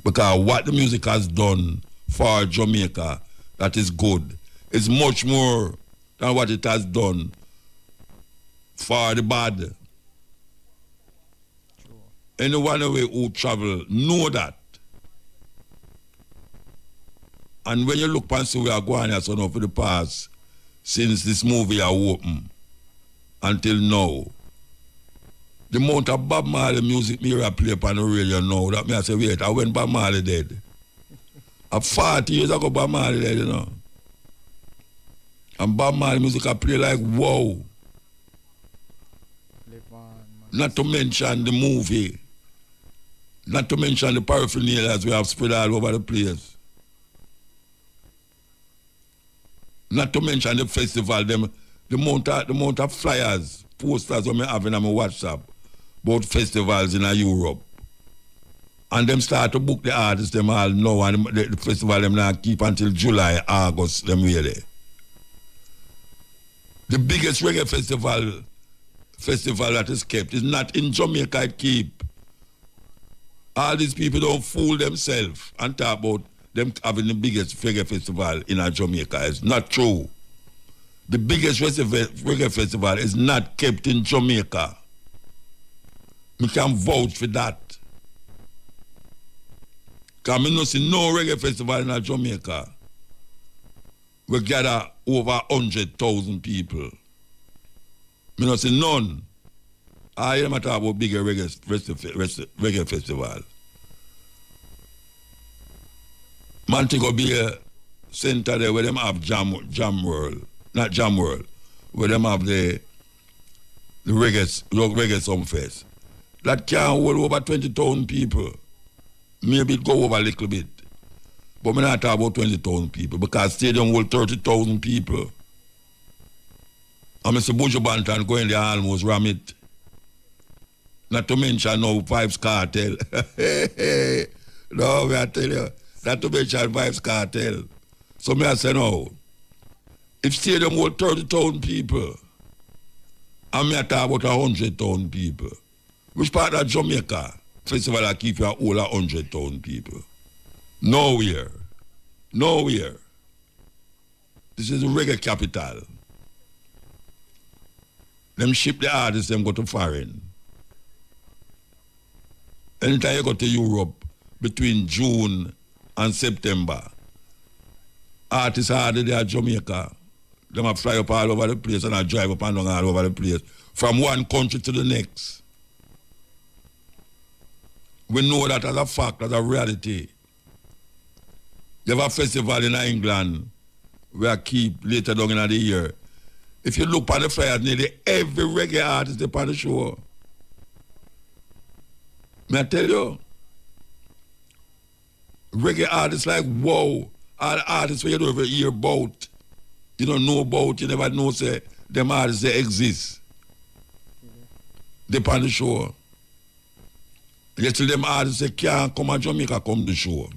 Because what the music has done for Jamaica, that is good, is much more than what it has done for the bad. Sure. Anyone who travel know that. And when you look and see we are going here so now for the past, since this movie are open until now, the amount of Bob Marley music me play upon the radio now, that me I say, wait, I when Bob Marley dead. 40 years ago Bob Marley dead, you know. And Bob Marley music I play like wow. Not to mention the movie. Not to mention the paraphernalia we have spread all over the place. Not to mention the festival, the amount of flyers, posters that I have in my WhatsApp about festivals in Europe. And them start to book the artists them all now, and the festival them now keep until July, August, them really. The biggest reggae festival that is kept is not in Jamaica, it keep. All these people don't fool themselves and talk about them having the biggest reggae festival in Jamaica. It's not true. The biggest reggae festival is not kept in Jamaica. We can vouch for that. Because I don't see no reggae festival in Jamaica. We gather over 100,000 people. I don't see none. I am talking about bigger reggae festival. Montego Bay Center there where them have Jam World, not Jam World, where them have the reggae Sumfest. That can hold over 20,000 people. Maybe it go over a little bit. But we not talk about 20,000 people because stadium hold 30,000 people. And Mr. Buju Banton going there almost ram it. Not to mention no Vybz Kartel. No, I tell you. Not to mention Vybz Kartel. So me I say no. If stadium hold 30,000 people, and me I talk about 100,000 people, which part of Jamaica festival I keep you all 100,000 people? Nowhere. Nowhere. This is the reggae capital. Them ship the artists, them go to foreign. Anytime you go to Europe, between June and September, artists are there at Jamaica. Them a fly up all over the place and I drive up and down all over the place. From one country to the next. We know that as a fact, as a reality. You have a festival in England where I keep later down in the year. If you look on the flyers, nearly every reggae artist is on the show. May I tell you? Reggae artists like, whoa, all the artists where you don't ever hear about, you don't know about, you never know, say, them artists, they exist. They on the show. You tell them artists, they can't come to Jamaica, come to the show.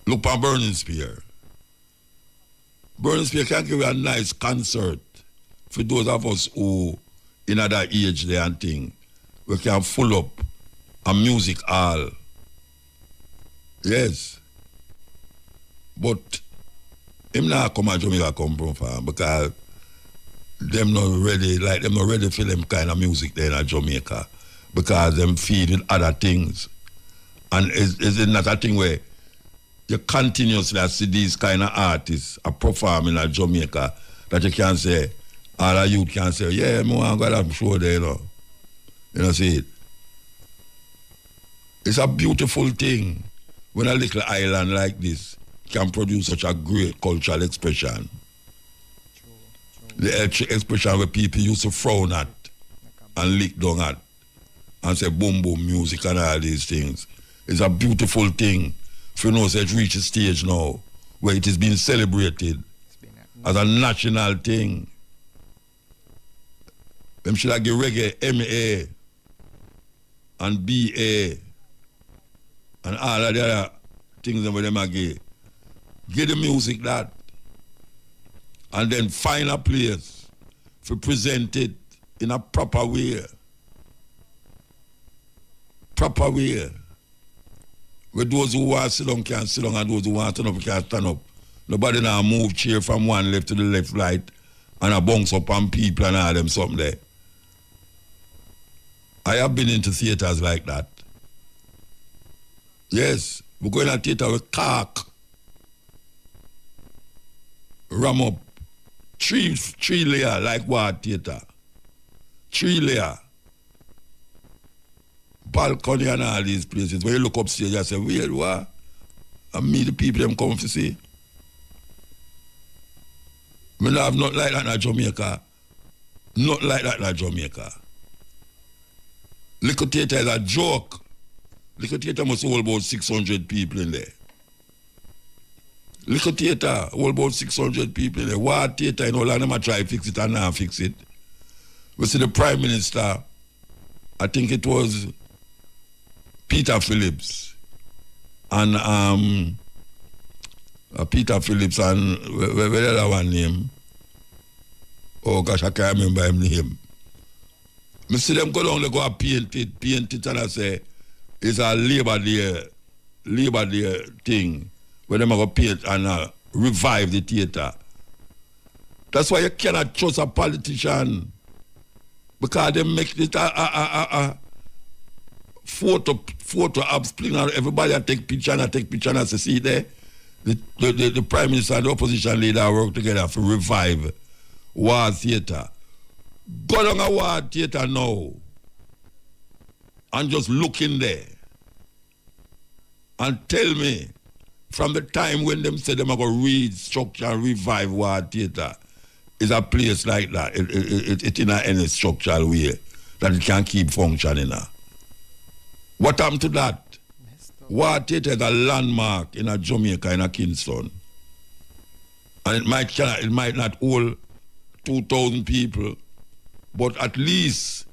Look at Burning Spear. Burning Spear can give you a nice concert for those of us who in other age there and thing. We can full up a music hall. Yes. But him not come to Jamaica come from farm because them not ready, like them not ready for them kind of music there in Jamaica because them feed with other things. And is it not a thing where you continuously see these kind of artists are performing at Jamaica that you can say, all of you can say, yeah, I want to go to show there, you know. You know, see it? It's a beautiful thing when a little island like this can produce such a great cultural expression. The expression where people used to frown at and lick down at and say boom boom music and all these things. It's a beautiful thing. If you know, so it reached a stage now where it is being celebrated as a national thing. Them should have give reggae MA and BA and all of the other things that them are give. Give the music that and then find a place to present it in a proper way. Proper way. Where those who want to sit down can sit down and those who want to stand up can stand up. Nobody now move chair from one left to the left right and a bounce up on people and all them something there. I have been into theaters like that. Yes, we go in a theater with cork, ram up, three layer like what theater, 3 layer. Balcony and all these places. When you look upstairs, you say, well, what? And me, the people them come to see. We don't have nothing like that in Jamaica. Not like that in Jamaica. Little theater is a joke. Little theater must hold about 600 people in there. Little theater hold about 600 people in there. What theater, you know, like them try to fix it and not fix it. We see the Prime Minister, I think it was Peter Phillips and Peter Phillips and where the other one name? Oh gosh, I can't remember his name. I see them go down, they go and paint it and I say, it's a Labor Day thing where they go paint and revive the theater. That's why you cannot trust a politician because they make it a photo up split and everybody take picture and say, see there, the Prime Minister and the opposition leader work together to revive war theatre. Go down a war theatre now and just look in there and tell me from the time when them say them are going to restructure and revive war theatre is a place like that. It in any structural way that it can keep functioning. What happened to that? War theatre is a landmark in a Jamaica, in a Kingston. And it might not hold 2,000 people, but at least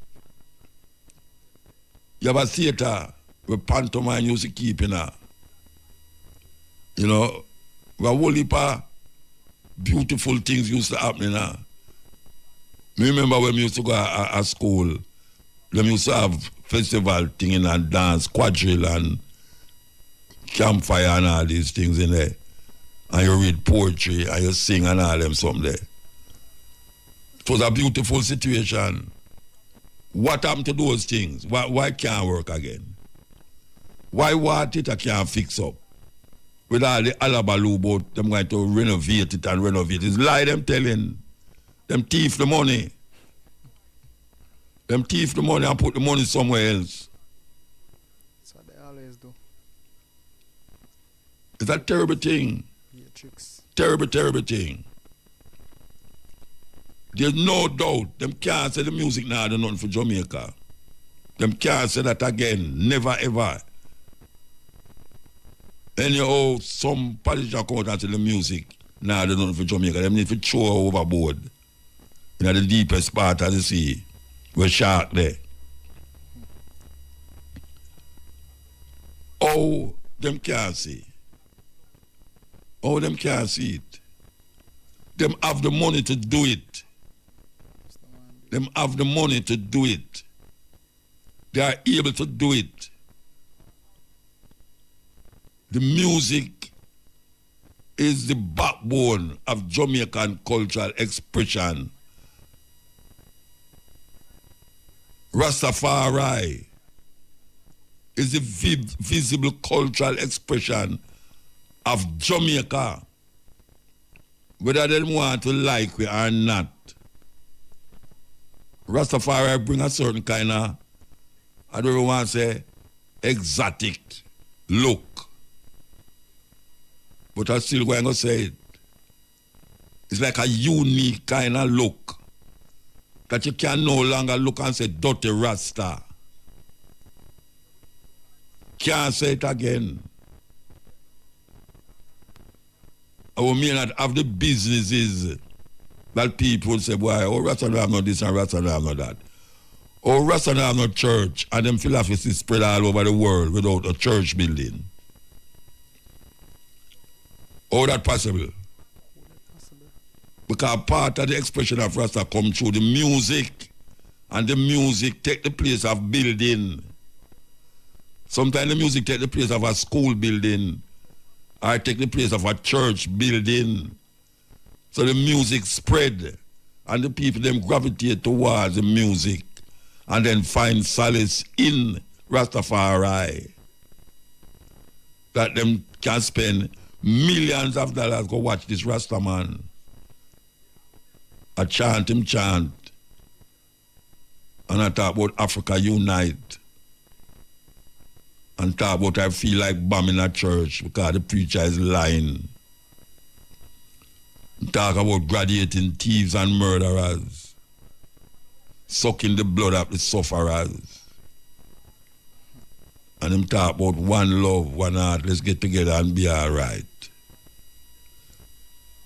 you have a theatre where pantomime used to keep in a, you know, where whole heap of beautiful things used to happen in a. I remember when we used to go to school, them used to have festival thing in and dance, quadrille and campfire and all these things in there. And you read poetry and you sing and all them something there. It was a beautiful situation. What happened to those things? Why can't work again? Why what it I can't fix up? With all the alabaloo about them going to renovate it and renovate it. It's lie them telling. Them thief the money. Them thief the money and put the money somewhere else. That's what they always do. It's a terrible thing. Yeah, tricks. Terrible, terrible thing. There's no doubt. Them can't say the music now do nothing for Jamaica. Them can't say that again. Never ever. Anyhow, some politicians come out and say the music now do nothing for Jamaica. Them need to throw overboard. In the deepest part of the sea. We're shark there. Oh, them can't see. Oh, them can't see it. Them have the money to do it. Them have the money to do it. They are able to do it. The music is the backbone of Jamaican cultural expression. Rastafari is the visible cultural expression of Jamaica. Whether they want to like it or not. Rastafari bring a certain kind of, I don't want to say, exotic look. But I'm still going to say it. It's like a unique kind of look that you can no longer look and say, dirty Rasta. Can't say it again. I mean that have the businesses that people say, boy, oh, Rasta don't have no this and Rasta don't have no that. Oh, Rasta don't have no church, and them philosophies spread all over the world without a church building. How that possible? Because part of the expression of Rasta come through the music, and the music take the place of building. Sometimes the music take the place of a school building, or take the place of a church building. So the music spread, and the people them gravitate towards the music, and then find solace in Rastafari. That them can spend millions of dollars go watch this Rasta man. I chant him chant. And I talk about Africa unite. And talk about I feel like bombing a church because the preacher is lying. And talk about graduating thieves and murderers. Sucking the blood of the sufferers. And him talk about one love, one heart, let's get together and be all right.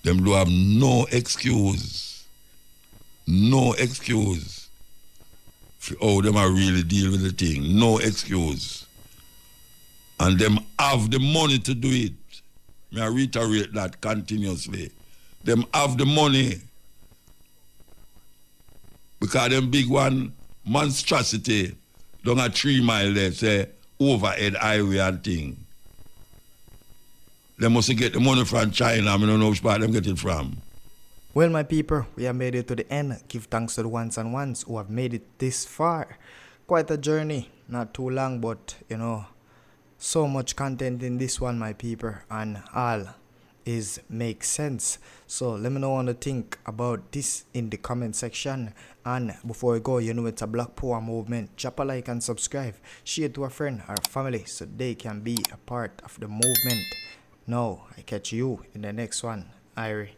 Them do have no excuse. No excuse for how them are really deal with the thing. No excuse. And them have the money to do it. May I reiterate that continuously. Them have the money. Because them big one, monstrosity, down a 3 mile there, say, overhead highway and thing. They must get the money from China. I don't know which part them get it from. Well, my people, we have made it to the end. Give thanks to the ones and ones who have made it this far. Quite a journey. Not too long, but, you know, so much content in this one, my people. And all is makes sense. So let me know what you think about this in the comment section. And before we go, you know it's a Black Power movement. Drop a like and subscribe. Share to a friend or family so they can be a part of the movement. Now, I catch you in the next one. Irie.